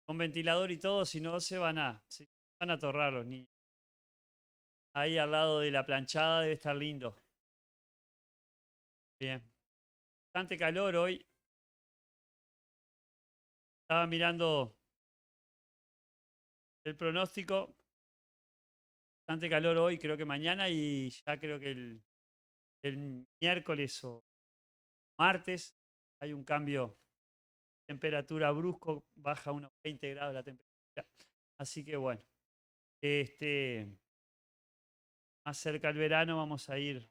con ventilador y todo, si no se van a atorrar los niños. Ahí al lado de la planchada debe estar lindo. Bien. Bastante calor hoy. Estaba mirando el pronóstico. Bastante calor hoy, creo que mañana y ya creo que el miércoles o martes hay un cambio de temperatura brusco, baja unos 20 grados la temperatura. Así que bueno, este, más cerca del verano vamos a ir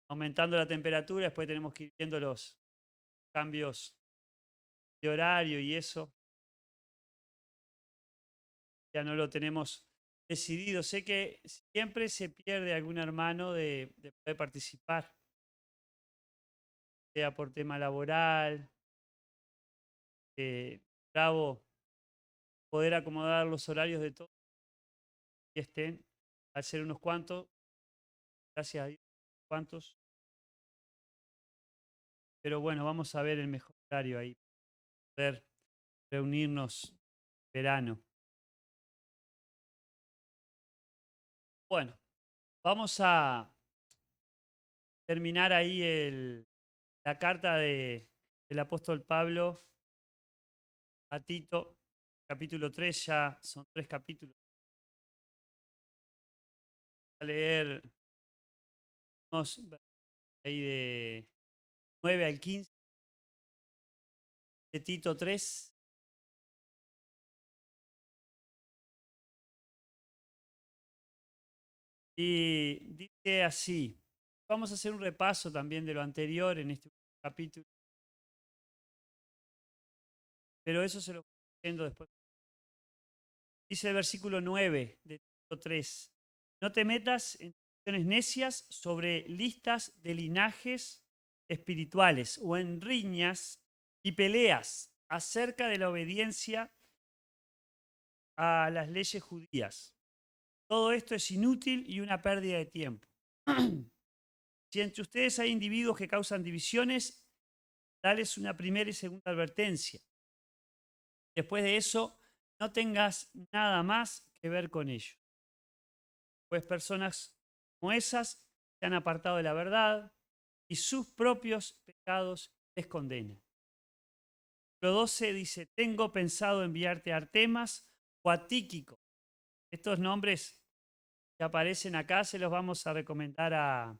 aumentando la temperatura, después tenemos que ir viendo los cambios de horario y eso. Ya no lo tenemos decidido. Sé que siempre se pierde algún hermano de poder participar, sea por tema laboral, bravo, poder acomodar los horarios de todos que estén, al ser unos cuantos, gracias a Dios, unos cuantos. Pero bueno, vamos a ver el mejor horario ahí, poder reunirnos en verano. Bueno, vamos a terminar ahí la carta del apóstol Pablo a Tito, capítulo 3, ya son 3 capítulos. A leer unos ahí de 9 al 15 de Tito 3. Y dice así, vamos a hacer un repaso también de lo anterior en este capítulo, pero eso se lo estoy diciendo después. Dice el versículo 9 de Tito 3, no te metas en discusiones necias sobre listas de linajes espirituales o en riñas y peleas acerca de la obediencia a las leyes judías. Todo esto es inútil y una pérdida de tiempo. Si entre ustedes hay individuos que causan divisiones, dales una primera y segunda advertencia. Después de eso, no tengas nada más que ver con ellos. Pues personas como esas se han apartado de la verdad y sus propios pecados les condenan. Lo 12 dice, tengo pensado enviarte a Artemas o a Tíquico. Estos nombres que aparecen acá se los vamos a recomendar a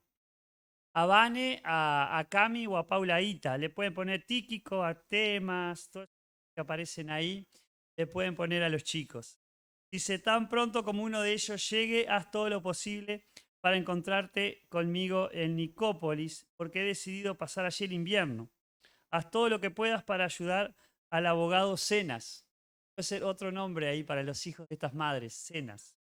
Vane, a Cami o a Paulaita. Le pueden poner Tíquico, Artemas, todos que aparecen ahí, le pueden poner a los chicos. Dice, tan pronto como uno de ellos llegue, haz todo lo posible para encontrarte conmigo en Nicópolis, porque he decidido pasar allí el invierno. Haz todo lo que puedas para ayudar al abogado Cenas. Puede ser otro nombre ahí para los hijos de estas madres, Cenas.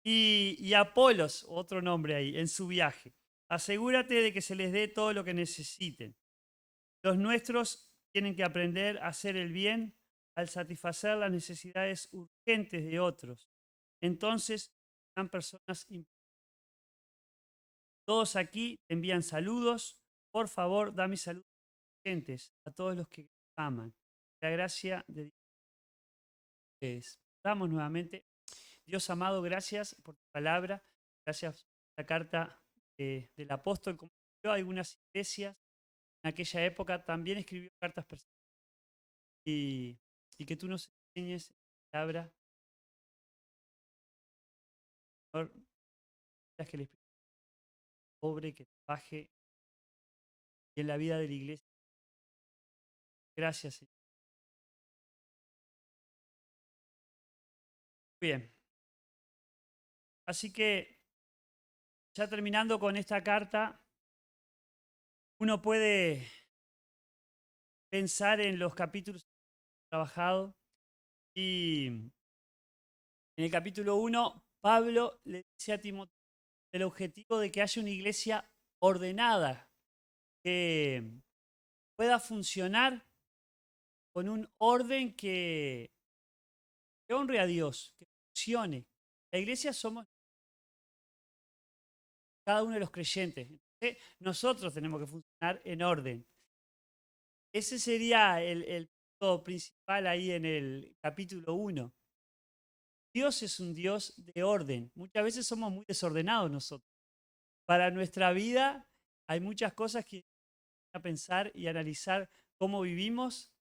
Y Apolos, otro nombre ahí, en su viaje. Asegúrate de que se les dé todo lo que necesiten. Los nuestros tienen que aprender a hacer el bien al satisfacer las necesidades urgentes de otros. Entonces, serán personas importantes. Todos aquí te envían saludos. Por favor, da mis saludos urgentes a todos los que aman. La gracia de Dios es. Damos nuevamente. Dios amado, gracias por tu palabra. Gracias por la carta del apóstol. Como escribió algunas iglesias en aquella época, también escribió cartas personales. Y que tú nos enseñes la palabra. Señor, que el Espíritu obre, que trabaje en la vida de la iglesia. Gracias, Señor. Bien. Así que, ya terminando con esta carta, uno puede pensar en los capítulos que hemos trabajado y en el capítulo 1, Pablo le dice a Timoteo el objetivo de que haya una iglesia ordenada, que pueda funcionar con un orden que honre a Dios, que funcione. La iglesia somos cada uno de los creyentes. Entonces, nosotros tenemos que funcionar en orden. Ese sería el punto punto principal ahí en el capítulo 1. Dios es un Dios de orden. Muchas veces somos muy desordenados nosotros. Para nuestra vida hay muchas cosas que a pensar y analizar cómo vivimos.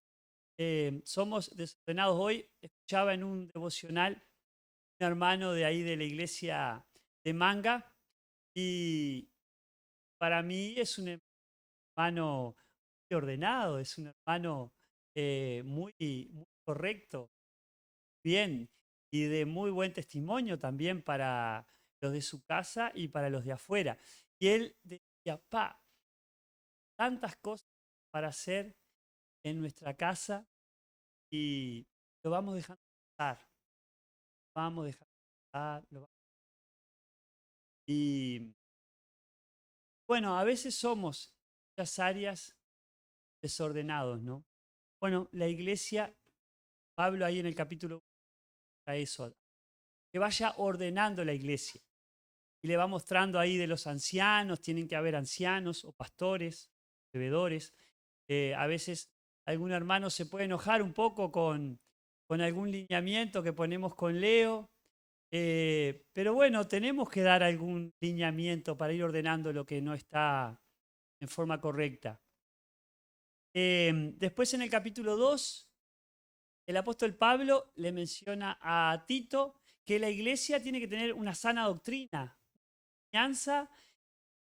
Somos desordenados. Hoy escuchaba en un devocional un hermano de ahí de la iglesia de Manga y para mí es un hermano muy ordenado, es un hermano muy correcto, bien, y de muy buen testimonio también para los de su casa y para los de afuera. Y él decía, tantas cosas para hacer en nuestra casa y lo vamos dejando pasar, vamos dejando pasar. Y bueno, a veces somos en muchas áreas desordenados, ¿no? Bueno, la iglesia, Pablo ahí en el capítulo a eso, que vaya ordenando la iglesia. Y le va mostrando ahí de los ancianos, tienen que haber ancianos o pastores, bebedores. A veces algún hermano se puede enojar un poco con algún lineamiento que ponemos con Leo, pero bueno, tenemos que dar algún lineamiento para ir ordenando lo que no está en forma correcta. Después en el capítulo 2, el apóstol Pablo le menciona a Tito que la iglesia tiene que tener una sana doctrina, enseñanza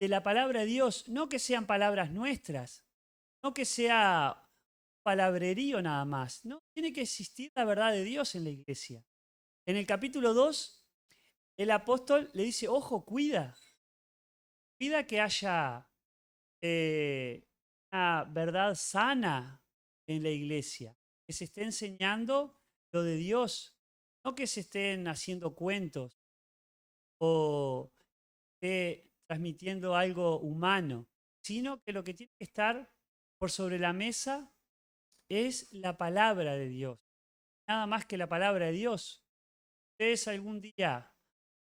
de la palabra de Dios, no que sean palabras nuestras, no que sea palabrerío nada más, no, tiene que existir la verdad de Dios en la iglesia. En el capítulo 2, el apóstol le dice, ojo, cuida que haya una verdad sana en la iglesia, que se esté enseñando lo de Dios, no que se estén haciendo cuentos o transmitiendo algo humano, sino que lo que tiene que estar por sobre la mesa es la palabra de Dios, nada más que la palabra de Dios. Ustedes algún día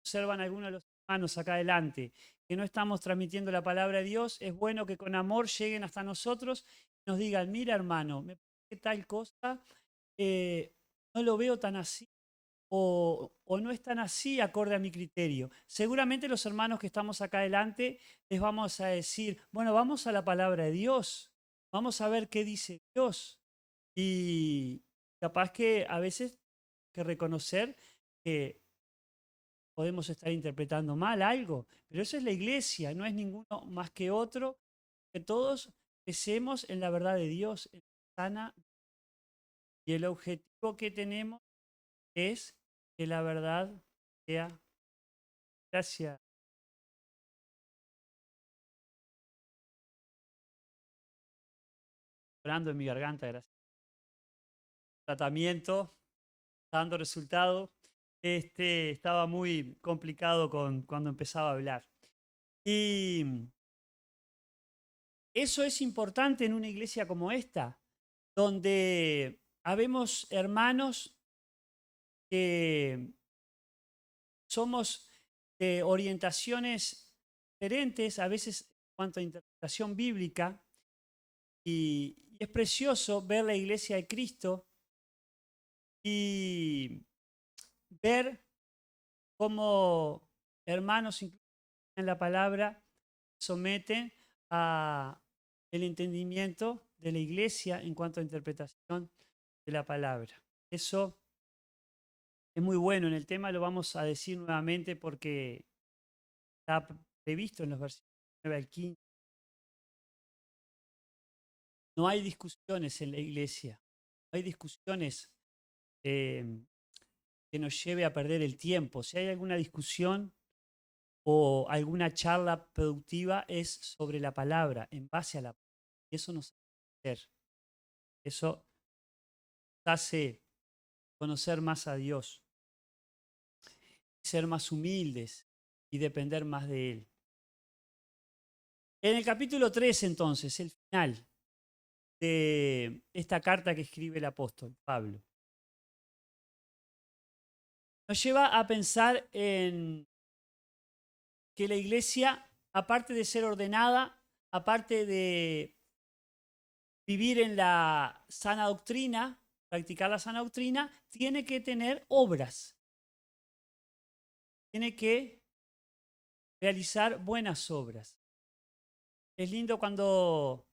observan a alguno de los hermanos acá adelante que no estamos transmitiendo la palabra de Dios, es bueno que con amor lleguen hasta nosotros y nos digan, mira hermano, me parece tal cosa, no lo veo tan así o no es tan así acorde a mi criterio. Seguramente los hermanos que estamos acá adelante les vamos a decir, bueno, vamos a la palabra de Dios, vamos a ver qué dice Dios. Y capaz que a veces hay que reconocer que podemos estar interpretando mal algo, pero eso es la iglesia, no es ninguno más que otro, que todos crecemos en la verdad de Dios, en la sana, y el objetivo que tenemos es que la verdad sea. Gracias. Llorando en mi garganta, gracias. Tratamiento, está dando resultado. Estaba muy complicado cuando empezaba a hablar. Y eso es importante en una iglesia como esta, donde habemos hermanos que somos de orientaciones diferentes, a veces en cuanto a interpretación bíblica, y es precioso ver la iglesia de Cristo y ver cómo hermanos incluso en la palabra someten a el entendimiento de la iglesia en cuanto a interpretación de la palabra. Eso es muy bueno. En el tema lo vamos a decir nuevamente porque está previsto en los versículos 9 al 15. No hay discusiones en la iglesia. No hay discusiones eh, que nos lleve a perder el tiempo. Si hay alguna discusión o alguna charla productiva es sobre la palabra, en base a la palabra. Y eso nos hace hacer. Eso nos hace conocer más a Dios, ser más humildes y depender más de Él. En el capítulo 3, entonces, el final de esta carta que escribe el apóstol Pablo, nos lleva a pensar en que la iglesia, aparte de ser ordenada, aparte de vivir en la sana doctrina, practicar la sana doctrina, tiene que tener obras, tiene que realizar buenas obras. Es lindo cuando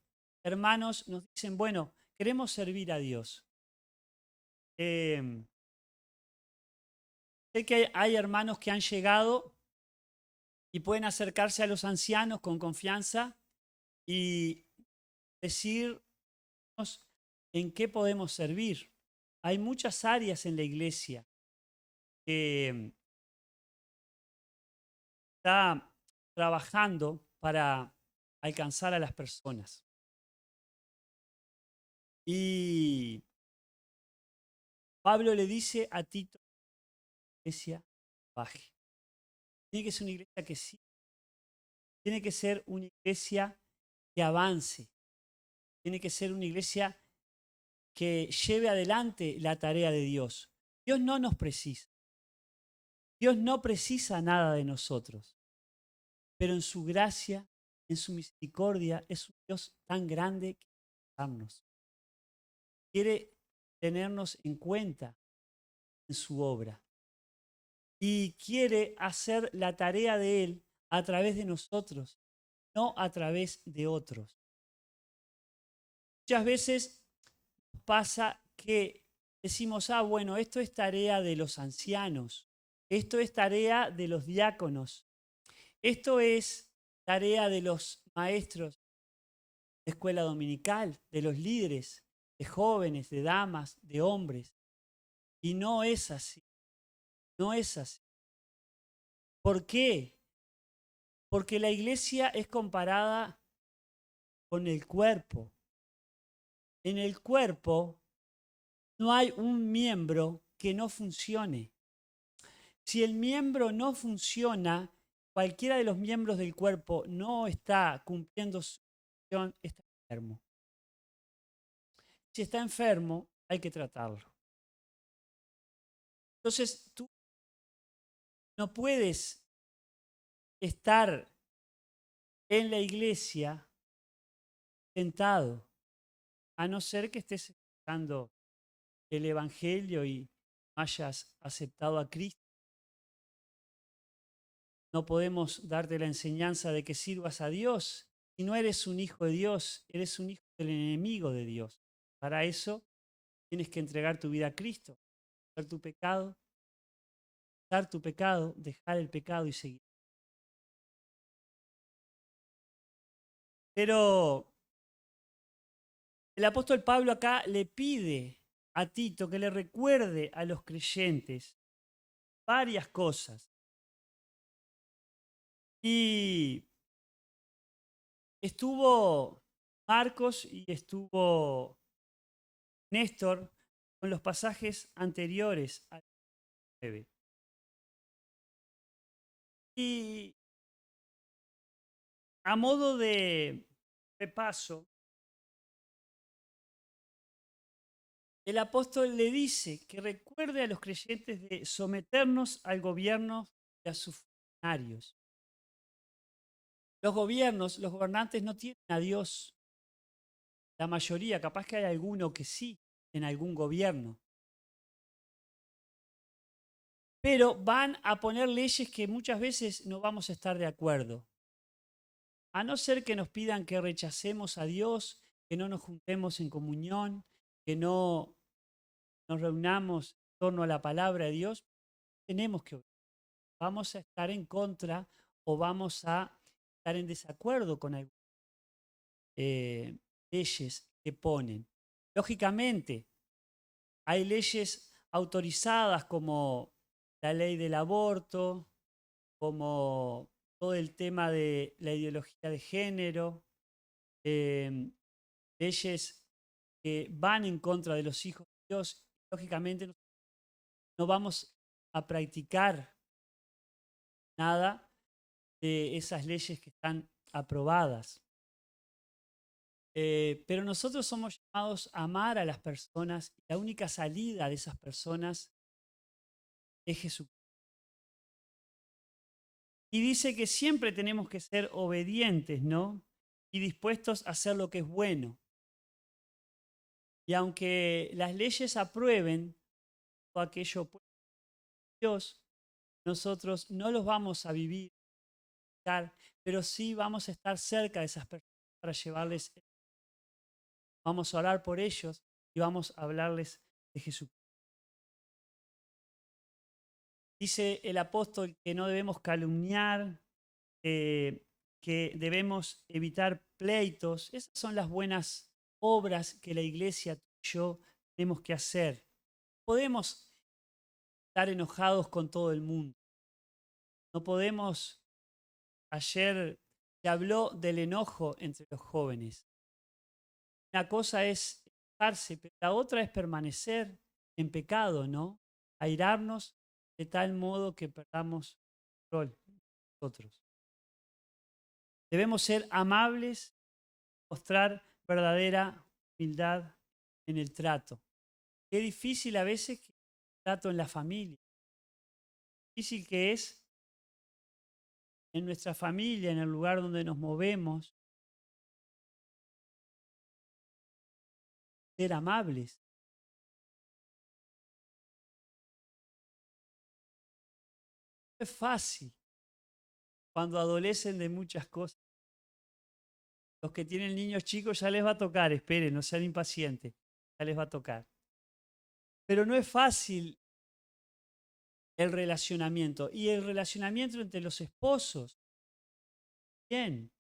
hermanos nos dicen, bueno, queremos servir a Dios. Sé que hay hermanos que han llegado y pueden acercarse a los ancianos con confianza y decirnos en qué podemos servir. Hay muchas áreas en la iglesia que está trabajando para alcanzar a las personas. Y Pablo le dice a Tito, iglesia, baje. Tiene que ser una iglesia que sí, tiene que ser una iglesia que avance, tiene que ser una iglesia que lleve adelante la tarea de Dios. Dios no nos precisa, Dios no precisa nada de nosotros, pero en su gracia, en su misericordia, es un Dios tan grande que quiere tenernos en cuenta en su obra y quiere hacer la tarea de Él a través de nosotros, no a través de otros. Muchas veces pasa que decimos, bueno, esto es tarea de los ancianos, esto es tarea de los diáconos, esto es tarea de los maestros de escuela dominical, de los líderes, de jóvenes, de damas, de hombres. Y no es así, no es así. ¿Por qué? Porque la iglesia es comparada con el cuerpo. En el cuerpo no hay un miembro que no funcione. Si el miembro no funciona, cualquiera de los miembros del cuerpo no está cumpliendo su función, está enfermo. Si está enfermo, hay que tratarlo. Entonces, tú no puedes estar en la iglesia sentado, a no ser que estés escuchando el Evangelio y hayas aceptado a Cristo. No podemos darte la enseñanza de que sirvas a Dios. Si no eres un hijo de Dios, eres un hijo del enemigo de Dios. Para eso tienes que entregar tu vida a Cristo, dejar tu pecado, dejar el pecado y seguir. Pero el apóstol Pablo acá le pide a Tito que le recuerde a los creyentes varias cosas. Y estuvo Marcos y estuvo Néstor con los pasajes anteriores al 9. Y a modo de repaso, el apóstol le dice que recuerde a los creyentes de someternos al gobierno y a sus funcionarios. Los gobernantes no tienen a Dios. La mayoría, capaz que hay alguno que sí, en algún gobierno. Pero van a poner leyes que muchas veces no vamos a estar de acuerdo. A no ser que nos pidan que rechacemos a Dios, que no nos juntemos en comunión, que no nos reunamos en torno a la palabra de Dios, tenemos que obedecer. Vamos a estar en contra o vamos a estar en desacuerdo con algunas leyes que ponen. Lógicamente, hay leyes autorizadas como la ley del aborto, como todo el tema de la ideología de género, leyes que van en contra de los hijos de Dios. Lógicamente no vamos a practicar nada de esas leyes que están aprobadas. Pero nosotros somos llamados a amar a las personas y la única salida de esas personas es Jesucristo. Y dice que siempre tenemos que ser obedientes, ¿no? Y dispuestos a hacer lo que es bueno. Y aunque las leyes aprueben todo aquello por Dios, nosotros no los vamos a vivir, pero sí vamos a estar cerca de esas personas para llevarles, vamos a orar por ellos y vamos a hablarles de Jesucristo. Dice el apóstol que no debemos calumniar, que debemos evitar pleitos. Esas son las buenas obras que la iglesia, tú y yo, tenemos que hacer. Podemos estar enojados con todo el mundo. No podemos, ayer se habló del enojo entre los jóvenes. Una cosa es enojarse, pero la otra es permanecer en pecado, ¿no? Airarnos de tal modo que perdamos control nosotros. Debemos ser amables, mostrar verdadera humildad en el trato. Qué difícil a veces que el trato en la familia. Difícil que es en nuestra familia, en el lugar donde nos movemos, ser amables. No es fácil cuando adolecen de muchas cosas. Los que tienen niños chicos ya les va a tocar, esperen, no sean impacientes, ya les va a tocar. Pero no es fácil el relacionamiento. Y el relacionamiento entre los esposos, bien,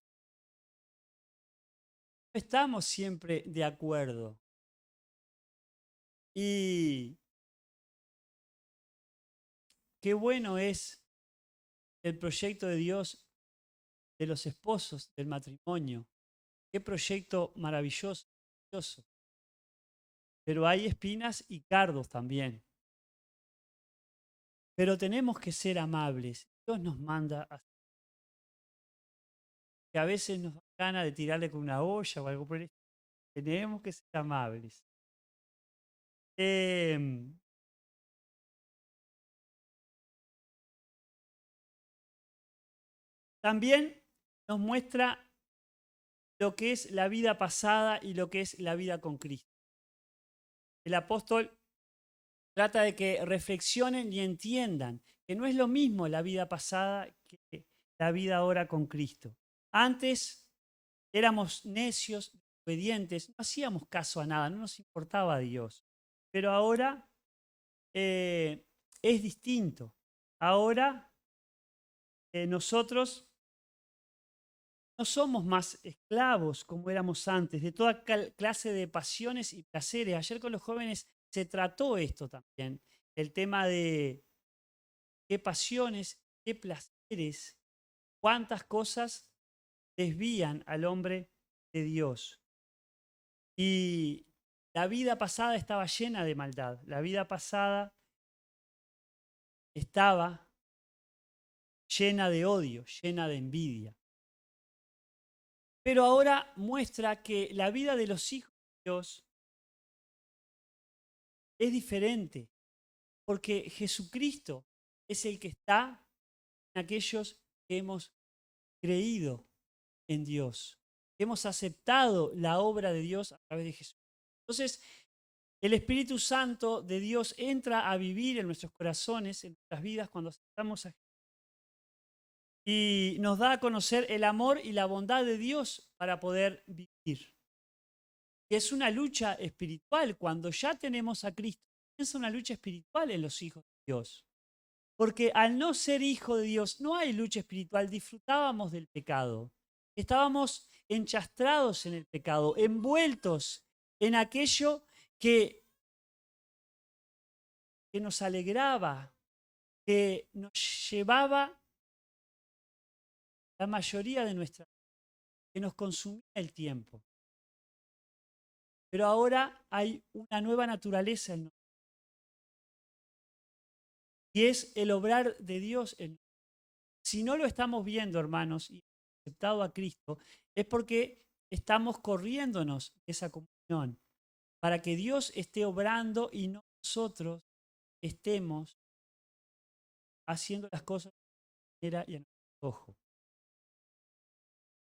no estamos siempre de acuerdo. Y qué bueno es el proyecto de Dios de los esposos, del matrimonio. Qué proyecto maravilloso, maravilloso. Pero hay espinas y cardos también. Pero tenemos que ser amables. Dios nos manda a que a veces nos da ganas de tirarle con una olla o algo por el estilo. Tenemos que ser amables. También nos muestra lo que es la vida pasada y lo que es la vida con Cristo. El apóstol trata de que reflexionen y entiendan que no es lo mismo la vida pasada que la vida ahora con Cristo. Antes éramos necios, obedientes, no hacíamos caso a nada, no nos importaba a Dios. Pero ahora es distinto. Ahora nosotros no somos más esclavos como éramos antes, de toda clase de pasiones y placeres. Ayer con los jóvenes se trató esto también, el tema de qué pasiones, qué placeres, cuántas cosas desvían al hombre de Dios. Y la vida pasada estaba llena de maldad, la vida pasada estaba llena de odio, llena de envidia. Pero ahora muestra que la vida de los hijos de Dios es diferente, porque Jesucristo es el que está en aquellos que hemos creído en Dios, que hemos aceptado la obra de Dios a través de Jesús. Entonces, el Espíritu Santo de Dios entra a vivir en nuestros corazones, en nuestras vidas, cuando aceptamos a Jesús. Y nos da a conocer el amor y la bondad de Dios para poder vivir. Y es una lucha espiritual. Cuando ya tenemos a Cristo, es una lucha espiritual en los hijos de Dios. Porque al no ser hijo de Dios, no hay lucha espiritual. Disfrutábamos del pecado. Estábamos enchastrados en el pecado, envueltos en aquello que nos alegraba, que nos llevaba la mayoría de nuestra vida, que nos consumía el tiempo. Pero ahora hay una nueva naturaleza en nosotros. Y es el obrar de Dios en nosotros. Si no lo estamos viendo, hermanos, y aceptado a Cristo, es porque estamos corriéndonos de esa comunión, para que Dios esté obrando y no nosotros estemos haciendo las cosas de manera y a nuestro ojo.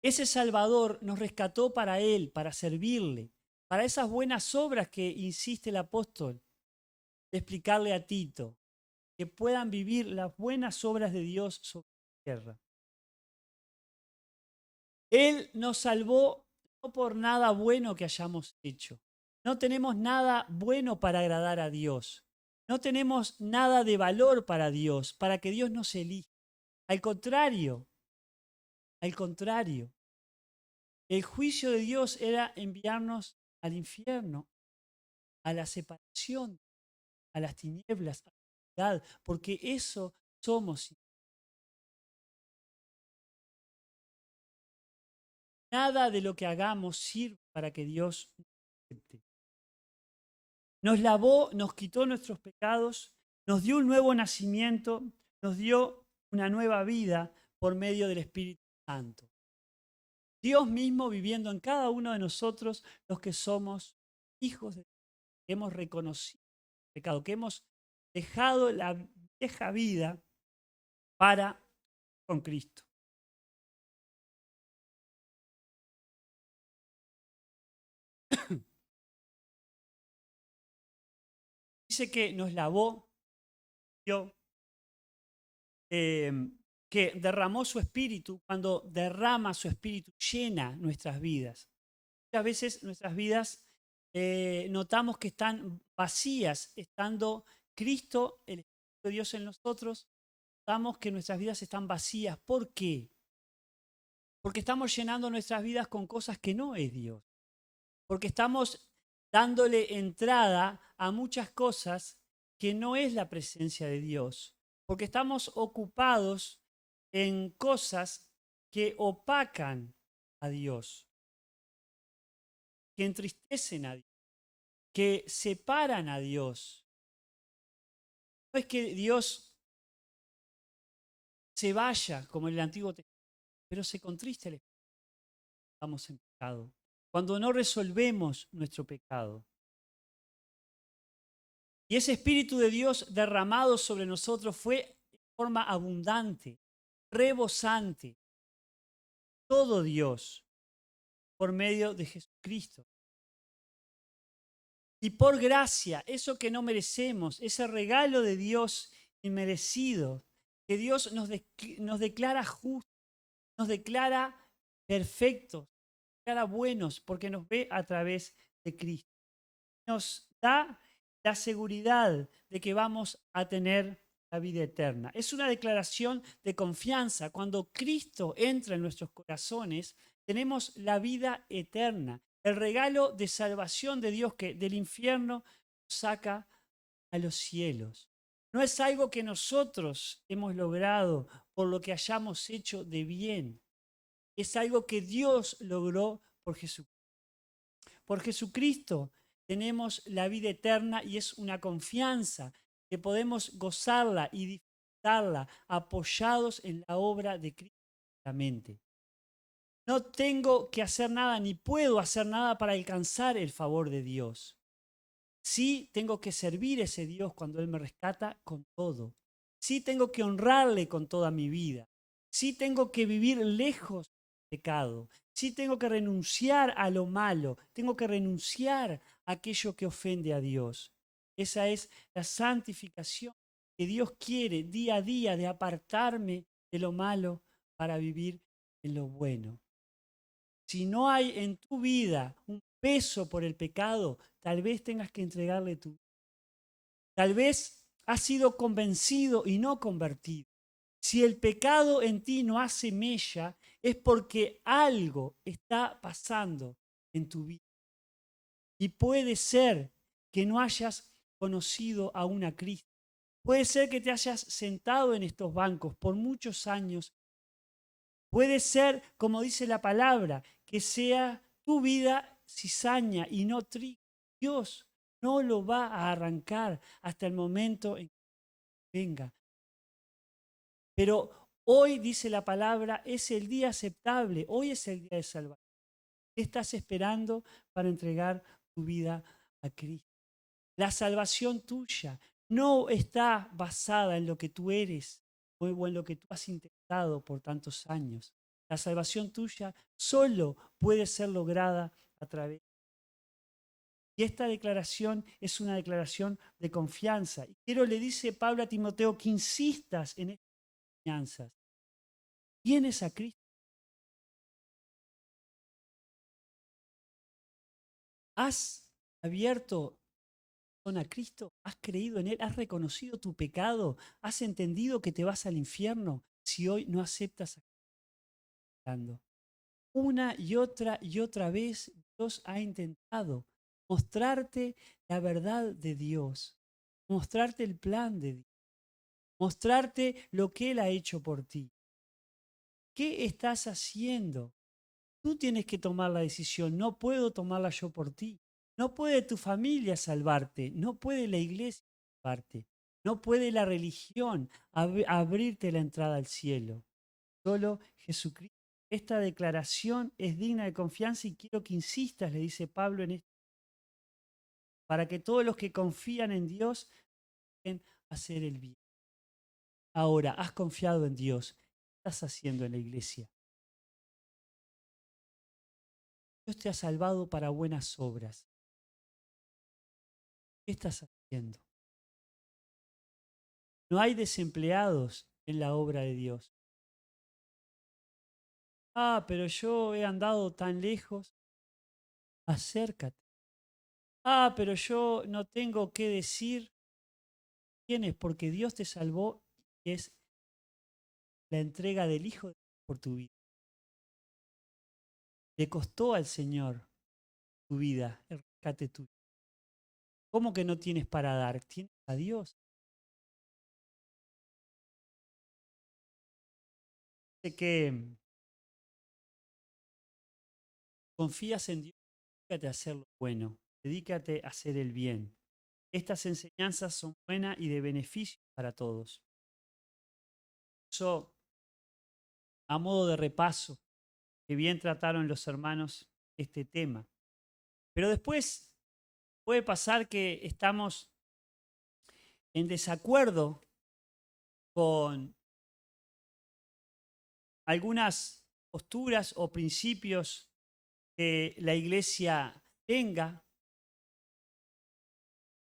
Ese Salvador nos rescató para Él, para servirle. para esas buenas obras que insiste el apóstol de explicarle a Tito, que puedan vivir las buenas obras de Dios sobre la tierra. Él nos salvó no por nada bueno que hayamos hecho. No tenemos nada bueno para agradar a Dios. No tenemos nada de valor para Dios, para que Dios nos elija. Al contrario, al contrario, el juicio de Dios era enviarnos al infierno, a la separación, a las tinieblas, a la oscuridad, porque eso somos. Nada de lo que hagamos sirve para que Dios nos acepte. Nos lavó, nos quitó nuestros pecados, nos dio un nuevo nacimiento, nos dio una nueva vida por medio del Espíritu Santo. Dios mismo viviendo en cada uno de nosotros, los que somos hijos de Dios, que hemos reconocido el pecado, que hemos dejado la vieja vida para con Cristo. Dice que nos lavó, dio, eh, que derramó su espíritu. Cuando derrama su espíritu, llena nuestras vidas. Muchas veces nuestras vidas notamos que están vacías, estando Cristo, el Espíritu de Dios en nosotros, notamos que nuestras vidas están vacías. ¿Por qué? Porque estamos llenando nuestras vidas con cosas que no es Dios. Porque estamos dándole entrada a muchas cosas que no es la presencia de Dios. Porque estamos ocupados en cosas que opacan a Dios, que entristecen a Dios, que separan a Dios. No es que Dios se vaya como en el Antiguo Testamento, pero se contrista el Espíritu. Estamos en pecado. Cuando no resolvemos nuestro pecado. Y ese Espíritu de Dios derramado sobre nosotros fue de forma abundante, rebosante. Todo Dios por medio de Jesucristo. Y por gracia, eso que no merecemos, ese regalo de Dios inmerecido, que Dios nos declara justos, nos declara perfectos, nos declara buenos, porque nos ve a través de Cristo. Nos da la seguridad de que vamos a tener la vida eterna. Es una declaración de confianza. Cuando Cristo entra en nuestros corazones, tenemos la vida eterna, el regalo de salvación de Dios que del infierno nos saca a los cielos. No es algo que nosotros hemos logrado por lo que hayamos hecho de bien. Es algo que Dios logró por Jesucristo. Por Jesucristo tenemos la vida eterna y es una confianza que podemos gozarla y disfrutarla apoyados en la obra de Cristo. No tengo que hacer nada ni puedo hacer nada para alcanzar el favor de Dios. Sí tengo que servir a ese Dios cuando Él me rescata con todo. Sí tengo que honrarle con toda mi vida. Sí tengo que vivir lejos del pecado. Sí tengo que renunciar a lo malo. Tengo que renunciar a aquello que ofende a Dios. Esa es la santificación que Dios quiere día a día de apartarme de lo malo para vivir en lo bueno. Si no hay en tu vida un peso por el pecado, tal vez tengas que entregarle tu vida. Tal vez has sido convencido y no convertido. Si el pecado en ti no hace mella, es porque algo está pasando en tu vida. Y puede ser que no hayas conocido aún a Cristo. Puede ser que te hayas sentado en estos bancos por muchos años. Puede ser, como dice la palabra, que sea tu vida cizaña y no trigo. Dios no lo va a arrancar hasta el momento en que venga. Pero hoy, dice la palabra, es el día aceptable. Hoy es el día de salvación. ¿Qué estás esperando para entregar tu vida a Cristo? La salvación tuya no está basada en lo que tú eres o en lo que tú has intentado por tantos años. La salvación tuya solo puede ser lograda a través Y esta declaración es una declaración de confianza. Y le dice Pablo a Timoteo que insistas en estas enseñanzas. Tienes a Cristo. Has abierto a Cristo, has creído en Él, has reconocido tu pecado, has entendido que te vas al infierno si hoy no aceptas a Cristo. Una y otra vez Dios ha intentado mostrarte la verdad de Dios, mostrarte el plan de Dios, mostrarte lo que Él ha hecho por ti. ¿Qué estás haciendo? Tú tienes que tomar la decisión, no puedo tomarla yo por ti. No puede tu familia salvarte, no puede la iglesia salvarte, no puede la religión abrirte la entrada al cielo. Solo Jesucristo. Esta declaración es digna de confianza y quiero que insistas, le dice Pablo, en esto, para que todos los que confían en Dios puedan hacer el bien. Ahora, has confiado en Dios. ¿Qué estás haciendo en la iglesia? Dios te ha salvado para buenas obras. ¿Qué estás haciendo? No hay desempleados en la obra de Dios. Ah, pero yo he andado tan lejos. Acércate. Ah, pero yo no tengo qué decir. Tienes, porque Dios te salvó y es la entrega del Hijo de Dios por tu vida. Le costó al Señor tu vida, el rescate tuyo. ¿Cómo que no tienes para dar? Tienes a Dios. Dice que confías en Dios, dedícate a hacer lo bueno, dedícate a hacer el bien. Estas enseñanzas son buenas y de beneficio para todos. Eso, a modo de repaso, que bien trataron los hermanos este tema. Pero después puede pasar que estamos en desacuerdo con algunas posturas o principios que la iglesia tenga,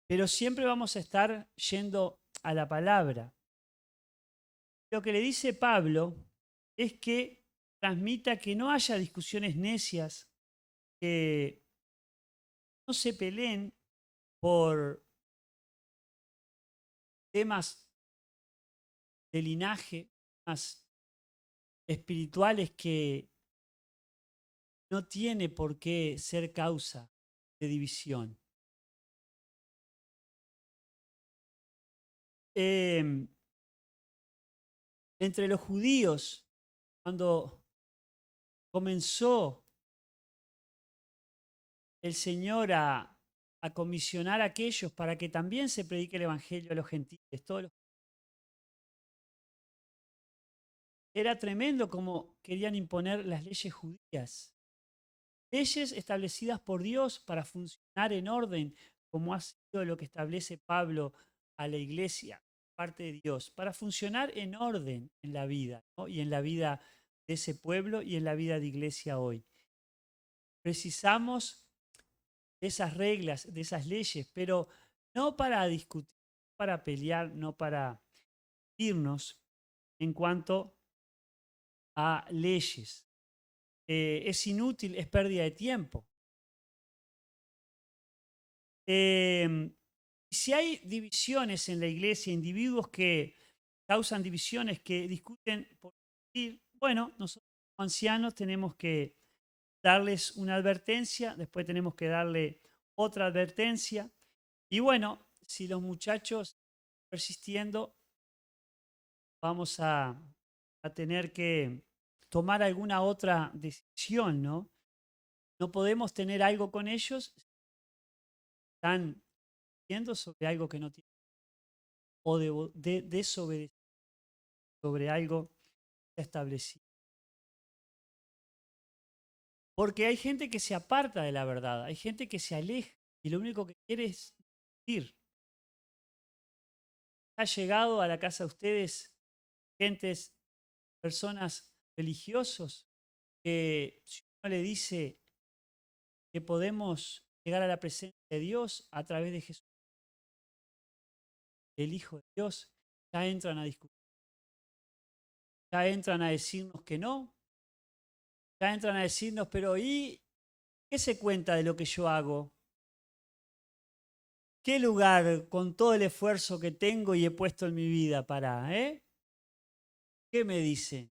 pero siempre vamos a estar yendo a la palabra. Lo que le dice Pablo es que transmita que no haya discusiones necias, que no se peleen por temas de linaje, temas espirituales que no tiene por qué ser causa de división. Entre los judíos, cuando comenzó el Señor a comisionar a aquellos para que también se predique el Evangelio a los gentiles, era tremendo como querían imponer las leyes judías. Leyes establecidas por Dios para funcionar en orden, como ha sido lo que establece Pablo a la iglesia, parte de Dios, para funcionar en orden en la vida, ¿no? Y en la vida de ese pueblo y en la vida de iglesia hoy. Precisamos de esas reglas, de esas leyes, pero no para discutir, para pelear, no para irnos en cuanto a leyes. Es inútil, es pérdida de tiempo. Si hay divisiones en la iglesia, individuos que causan divisiones, que discuten por discutir, bueno, nosotros como ancianos tenemos que darles una advertencia, después tenemos que darle otra advertencia. Y bueno, si los muchachos persistiendo, vamos a tener que tomar alguna otra decisión, ¿no? No podemos tener algo con ellos, están diciendo sobre algo que no tienen, o de desobedecer sobre algo establecido. Porque hay gente que se aparta de la verdad, hay gente que se aleja y lo único que quiere es ir. ¿Ha llegado a la casa de ustedes gentes, personas religiosos que si uno le dice que podemos llegar a la presencia de Dios a través de Jesús, el Hijo de Dios, ya entran a discutir, ya entran a decirnos que no, ya entran a decirnos, pero ¿y qué se cuenta de lo que yo hago? ¿Qué lugar con todo el esfuerzo que tengo y he puesto en mi vida para, ¿Qué me dice?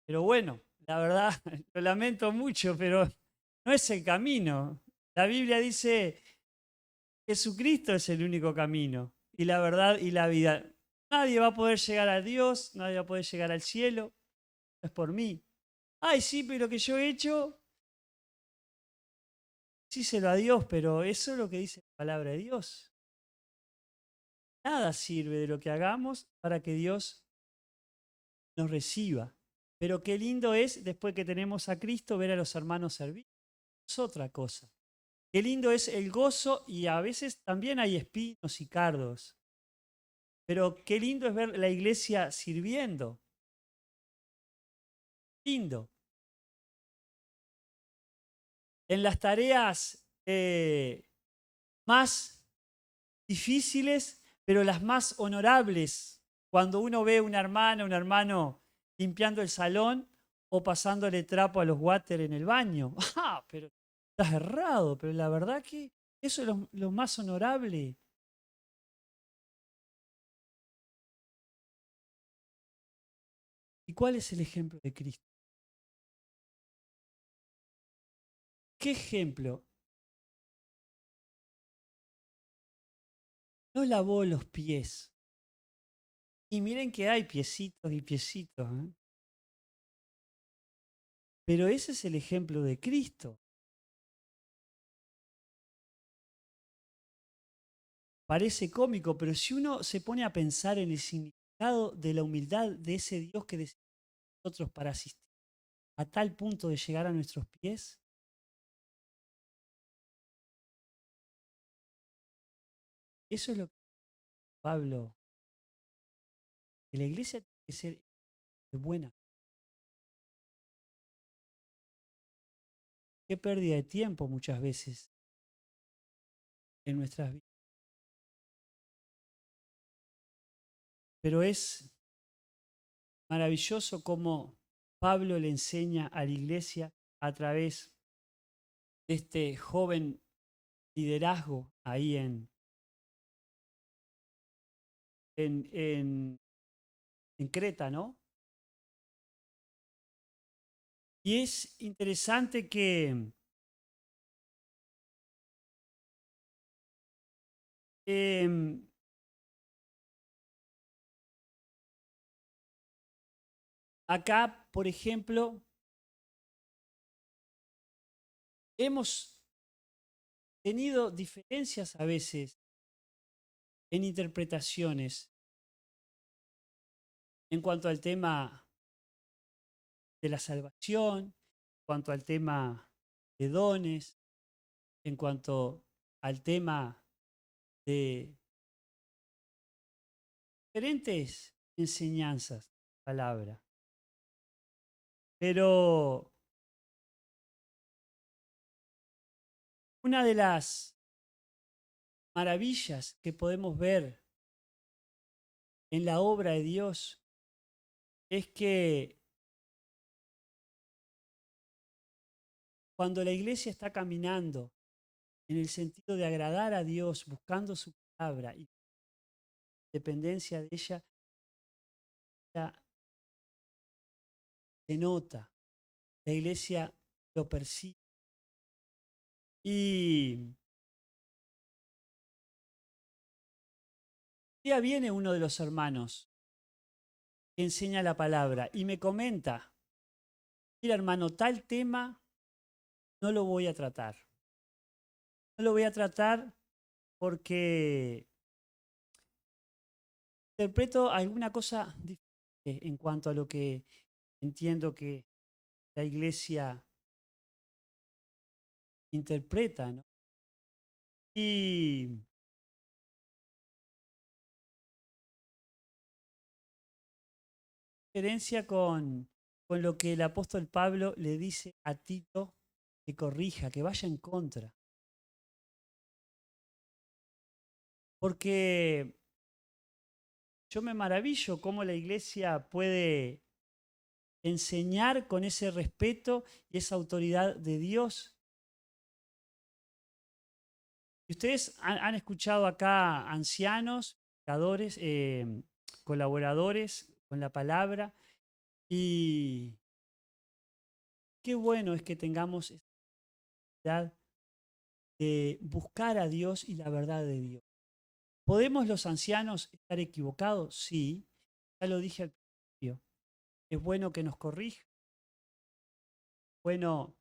Pero bueno, la verdad, lo lamento mucho, pero no es el camino. La Biblia dice, Jesucristo es el único camino y la verdad y la vida. Nadie va a poder llegar a Dios, nadie va a poder llegar al cielo, no es por mí. Ay, sí, pero lo que yo he hecho, díselo a Dios, pero eso es lo que dice la palabra de Dios. Nada sirve de lo que hagamos para que Dios nos reciba. Pero qué lindo es, después que tenemos a Cristo, ver a los hermanos servir. Es otra cosa. Qué lindo es el gozo y a veces también hay espinos y cardos. Pero qué lindo es ver la iglesia sirviendo. Lindo. En las tareas más difíciles, pero las más honorables. Cuando uno ve a una hermana, un hermano limpiando el salón o pasándole trapo a los water en el baño. Ah, pero estás errado, pero la verdad que eso es lo más honorable. ¿Y cuál es el ejemplo de Cristo? ¿Qué ejemplo? No lavó los pies. Y miren que hay piecitos y piecitos, ¿eh? Pero ese es el ejemplo de Cristo. Parece cómico, pero si uno se pone a pensar en el significado de la humildad de ese Dios que deseamos nosotros para asistir a tal punto de llegar a nuestros pies, eso es lo que Pablo, que la iglesia tiene que ser buena. Qué pérdida de tiempo muchas veces en nuestras vidas. Pero es maravilloso cómo Pablo le enseña a la iglesia a través de este joven liderazgo ahí en, en, en Creta, ¿no? Y es interesante que em, acá, por ejemplo, hemos tenido diferencias a veces en interpretaciones en cuanto al tema de la salvación, en cuanto al tema de dones, en cuanto al tema de diferentes enseñanzas, palabra. Pero una de las maravillas que podemos ver en la obra de Dios es que cuando la iglesia está caminando en el sentido de agradar a Dios, buscando su palabra y dependencia de ella, ya se nota, la iglesia lo percibe. Y un día viene uno de los hermanos que enseña la palabra y me comenta, mira hermano, tal tema no lo voy a tratar. No lo voy a tratar porque interpreto alguna cosa diferente en cuanto a lo que entiendo que la iglesia interpreta, ¿no? Y diferencia con con lo que el apóstol Pablo le dice a Tito que corrija, que vaya en contra. Porque yo me maravillo cómo la iglesia puede enseñar con ese respeto y esa autoridad de Dios. Y ustedes han escuchado acá ancianos, predicadores, colaboradores con la palabra, y qué bueno es que tengamos esa necesidad de buscar a Dios y la verdad de Dios. ¿Podemos los ancianos estar equivocados? Sí, ya lo dije al principio. Es bueno que nos corrija, es bueno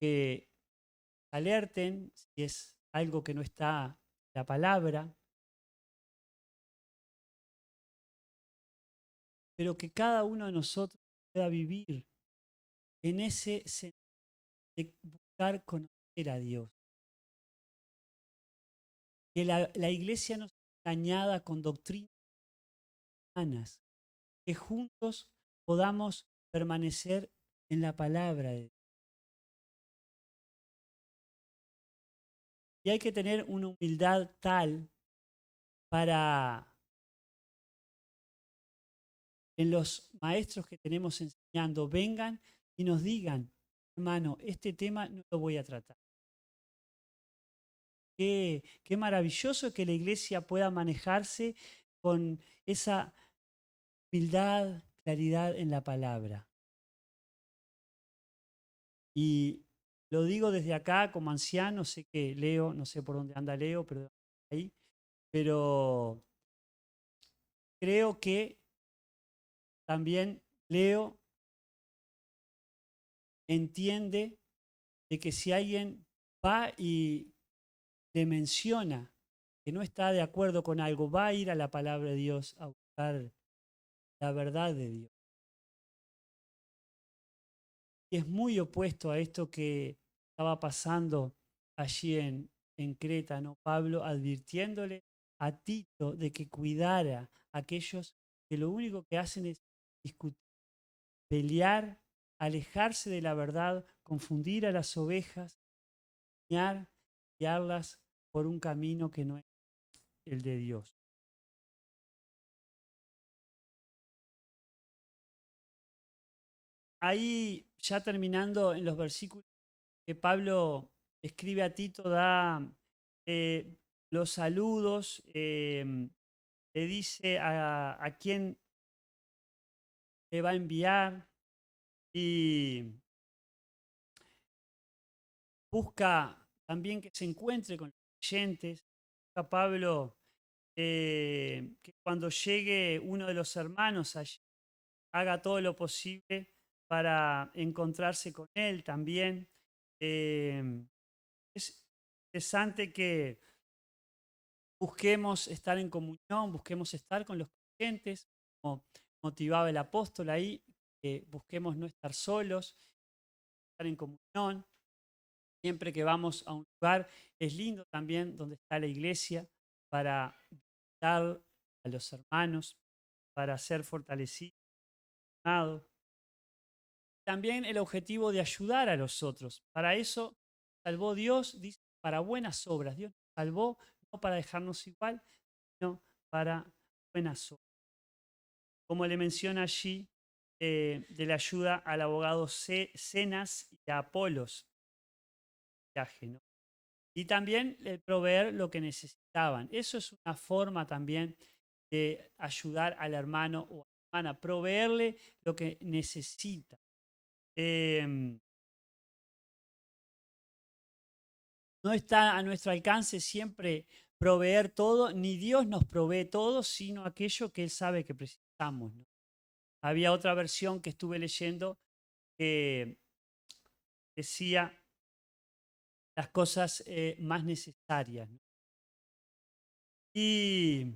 que alerten si es algo que no está en la palabra, pero que cada uno de nosotros pueda vivir en ese sentido de buscar conocer a Dios. Que la iglesia no sea engañada con doctrinas humanas, que juntos podamos permanecer en la palabra de Dios. Y hay que tener una humildad tal para en los maestros que tenemos enseñando vengan y nos digan, hermano, este tema no lo voy a tratar. Qué maravilloso que la iglesia pueda manejarse con esa humildad, claridad en la palabra. Y lo digo desde acá como anciano, sé que Leo, no sé por dónde anda Leo, pero ahí, pero creo que también Leo entiende de que si alguien va y le menciona que no está de acuerdo con algo, va a ir a la palabra de Dios a buscar la verdad de Dios. Y es muy opuesto a esto que estaba pasando allí en Creta, ¿no? Pablo advirtiéndole a Tito de que cuidara a aquellos que lo único que hacen es discutir, pelear, alejarse de la verdad, confundir a las ovejas, guiarlas por un camino que no es el de Dios. Ahí, ya terminando en los versículos que Pablo escribe a Tito, da eh, los saludos, le dice a quién le va a enviar y busca también que se encuentre con los creyentes. Busca Pablo que cuando llegue uno de los hermanos allí, haga todo lo posible para encontrarse con él también. Eh, es interesante que busquemos estar en comunión, busquemos estar con los creyentes, como motivaba el apóstol ahí, que busquemos no estar solos, estar en comunión. Siempre que vamos a un lugar, es lindo también donde está la iglesia para visitar a los hermanos, para ser fortalecidos. También el objetivo de ayudar a los otros. Para eso salvó Dios, dice, para buenas obras. Dios nos salvó no para dejarnos igual, sino para buenas obras. Como le menciona allí, de la ayuda al abogado Cenas y a Apolos, ¿no? Y también proveer lo que necesitaban. Eso es una forma también de ayudar al hermano o a la hermana, proveerle lo que necesita. Em, No está a nuestro alcance siempre proveer todo, ni Dios nos provee todo, sino aquello que Él sabe que precisamos, ¿no? Había otra versión que estuve leyendo que decía las cosas más necesarias, ¿no? Y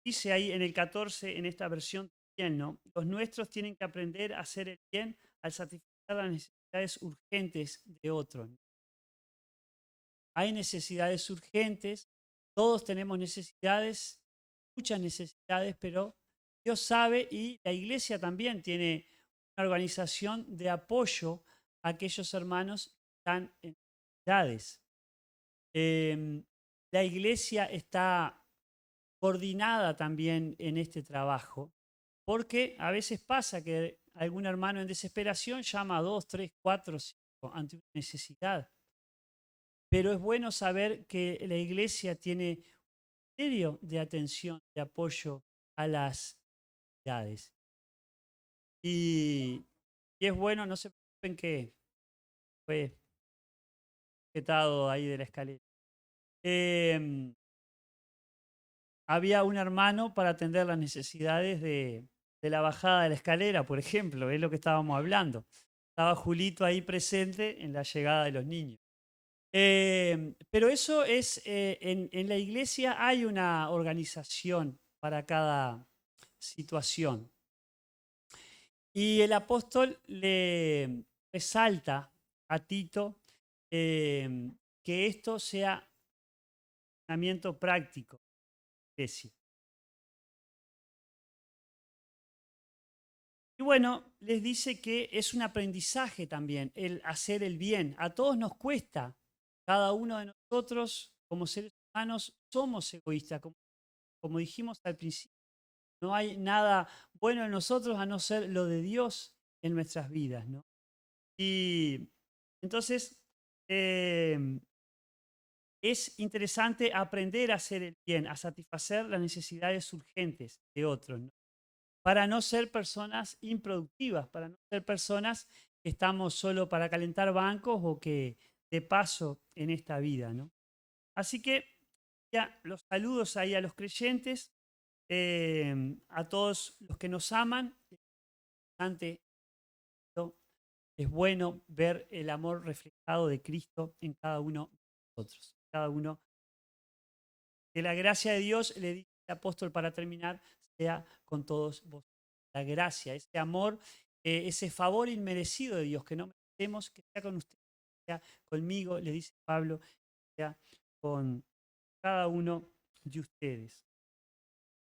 dice ahí en el 14, en esta versión también, ¿no? Los nuestros tienen que aprender a hacer el bien al satisfacer las necesidades urgentes de otros, ¿no? Hay necesidades urgentes, todos tenemos necesidades, muchas necesidades, pero Dios sabe, y la iglesia también tiene una organización de apoyo a aquellos hermanos que están en necesidades. La iglesia está coordinada también en este trabajo, porque a veces pasa que algún hermano en desesperación llama a 2, 3, 4, 5 ante una necesidad. Pero es bueno saber que la iglesia tiene un serio de atención, de apoyo a las necesidades. Y es bueno, no se preocupen que fue sujetado ahí de la escalera. Había un hermano para atender las necesidades de la bajada de la escalera, por ejemplo, es lo que estábamos hablando. Estaba Julito ahí presente en la llegada de los niños. Pero eso es, en la iglesia hay una organización para cada situación. Y el apóstol le resalta a Tito que esto sea un funcionamiento práctico de la iglesia. Y bueno, les dice que es un aprendizaje también el hacer el bien. A todos nos cuesta. Cada uno de nosotros, como seres humanos, somos egoístas. Como dijimos al principio, no hay nada bueno en nosotros a no ser lo de Dios en nuestras vidas, ¿no? Y entonces es interesante aprender a hacer el bien, a satisfacer las necesidades urgentes de otros, ¿no? Para no ser personas improductivas, para no ser personas que estamos solo para calentar bancos o que de paso en esta vida, ¿no? Así que ya los saludos ahí a los creyentes, a todos los que nos aman. Ante esto, es bueno ver el amor reflejado de Cristo en cada uno de nosotros. Cada uno. Que la gracia de Dios, le dice el apóstol para terminar, sea con todos vosotros. La gracia, ese amor, ese favor inmerecido de Dios que no merecemos, que sea con usted, que sea conmigo, le dice Pablo, que sea con cada uno de ustedes.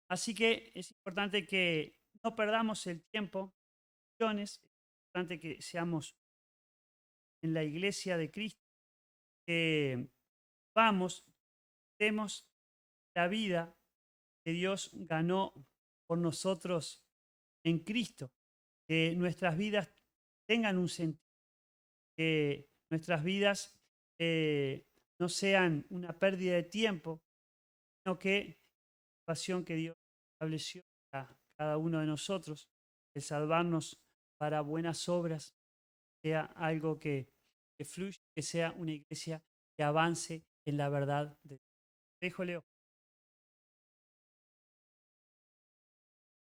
Así que es importante que no perdamos el tiempo, es importante que seamos en la iglesia de Cristo, que vamos, demos la vida que Dios ganó por nosotros en Cristo, que nuestras vidas tengan un sentido, que nuestras vidas no sean una pérdida de tiempo, sino que la pasión que Dios estableció a cada uno de nosotros, el salvarnos para buenas obras, sea algo que fluya, que sea una iglesia que avance en la verdad de Dios. Dejo, Leo.